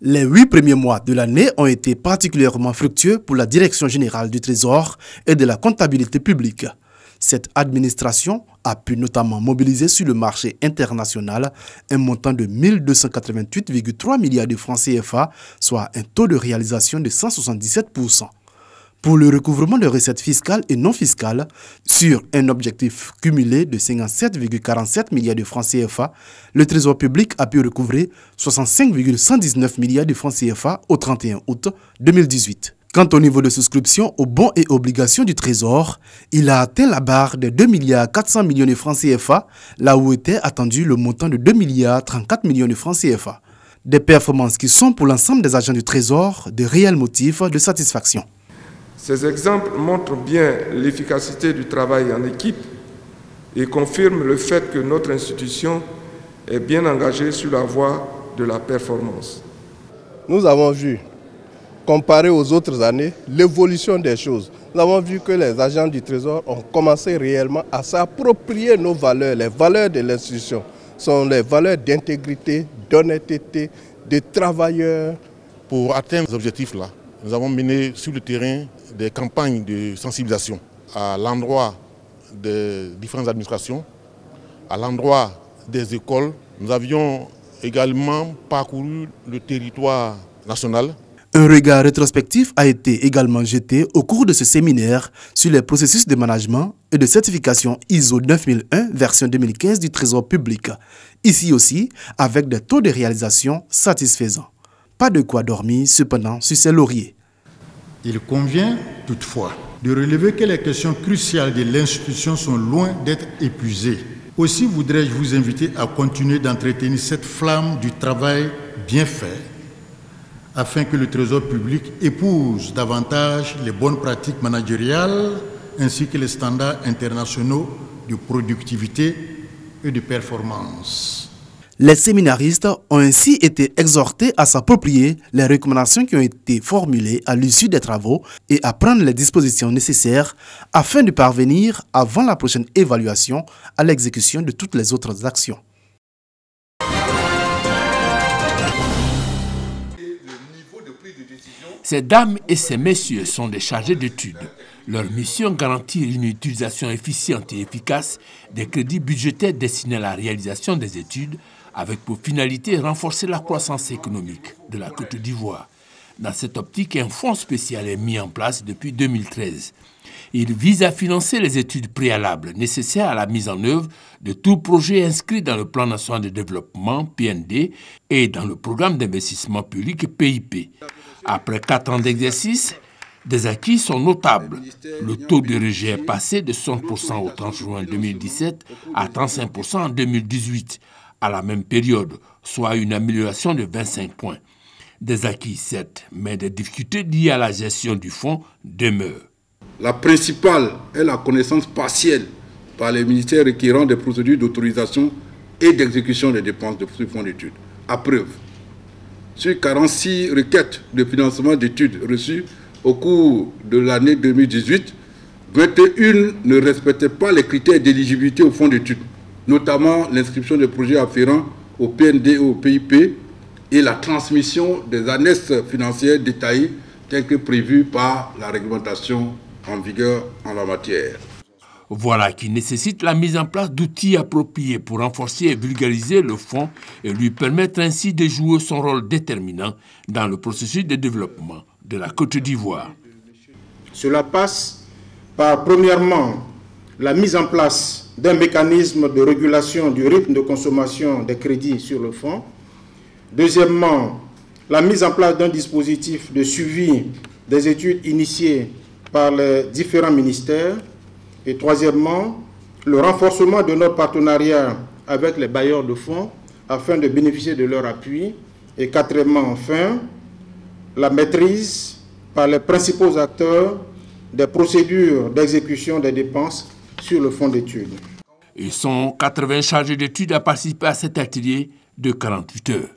Les 8 premiers mois de l'année ont été particulièrement fructueux pour la Direction générale du Trésor et de la comptabilité publique. Cette administration a pu notamment mobiliser sur le marché international un montant de 1 288,3 milliards de francs CFA, soit un taux de réalisation de 177%. Pour le recouvrement de recettes fiscales et non fiscales, sur un objectif cumulé de 57,47 milliards de francs CFA, le Trésor public a pu recouvrer 65,119 milliards de francs CFA au 31 août 2018. Quant au niveau de souscription aux bons et obligations du Trésor, il a atteint la barre de 2 milliards 400 millions de francs CFA, là où était attendu le montant de 2 milliards 34 millions de francs CFA. Des performances qui sont pour l'ensemble des agents du Trésor de réels motifs de satisfaction. Ces exemples montrent bien l'efficacité du travail en équipe et confirment le fait que notre institution est bien engagée sur la voie de la performance. Nous avons vu, comparé aux autres années, l'évolution des choses. Nous avons vu que les agents du Trésor ont commencé réellement à s'approprier nos valeurs. Les valeurs de l'institution sont les valeurs d'intégrité, d'honnêteté, de travailleurs. Pour atteindre ces objectifs-là, nous avons mené sur le terrain des campagnes de sensibilisation à l'endroit des différentes administrations, à l'endroit des écoles. Nous avions également parcouru le territoire national. Un regard rétrospectif a été également jeté au cours de ce séminaire sur les processus de management et de certification ISO 9001 version 2015 du Trésor public. Ici aussi, avec des taux de réalisation satisfaisants. Pas de quoi dormir cependant sur ses lauriers. Il convient toutefois de relever que les questions cruciales de l'institution sont loin d'être épuisées. Aussi voudrais-je vous inviter à continuer d'entretenir cette flamme du travail bien fait afin que le Trésor public épouse davantage les bonnes pratiques managériales ainsi que les standards internationaux de productivité et de performance. Les séminaristes ont ainsi été exhortés à s'approprier les recommandations qui ont été formulées à l'issue des travaux et à prendre les dispositions nécessaires afin de parvenir, avant la prochaine évaluation, à l'exécution de toutes les autres actions. Ces dames et ces messieurs sont des chargés d'études. Leur mission garantit une utilisation efficiente et efficace des crédits budgétaires destinés à la réalisation des études, avec pour finalité renforcer la croissance économique de la Côte d'Ivoire. Dans cette optique, un fonds spécial est mis en place depuis 2013. Il vise à financer les études préalables nécessaires à la mise en œuvre de tout projet inscrit dans le Plan national de développement, PND, et dans le programme d'investissement public, PIP. Après 4 ans d'exercice, des acquis sont notables. Le taux de rejet est passé de 60% au 30 juin 2017 à 35% en 2018, à la même période, soit une amélioration de 25 points. Des acquis, certes, mais des difficultés liées à la gestion du fonds demeurent. La principale est la connaissance partielle par les ministères requérant des procédures d'autorisation et d'exécution des dépenses de ce fonds d'études. À preuve, sur 46 requêtes de financement d'études reçues au cours de l'année 2018, 21 ne respectaient pas les critères d'éligibilité au fonds d'études, notamment l'inscription des projets afférents au PND et au PIP et la transmission des annexes financières détaillées telles que prévues par la réglementation en vigueur en la matière. Voilà qui nécessite la mise en place d'outils appropriés pour renforcer et vulgariser le fonds et lui permettre ainsi de jouer son rôle déterminant dans le processus de développement de la Côte d'Ivoire. Cela passe par, premièrement, la mise en place d'un mécanisme de régulation du rythme de consommation des crédits sur le fonds. Deuxièmement, la mise en place d'un dispositif de suivi des études initiées par les différents ministères. Et troisièmement, le renforcement de notre partenariat avec les bailleurs de fonds afin de bénéficier de leur appui. Et quatrièmement, enfin, la maîtrise par les principaux acteurs des procédures d'exécution des dépenses sur le fonds d'études. Ils sont 80 chargés d'études à participer à cet atelier de 48 heures.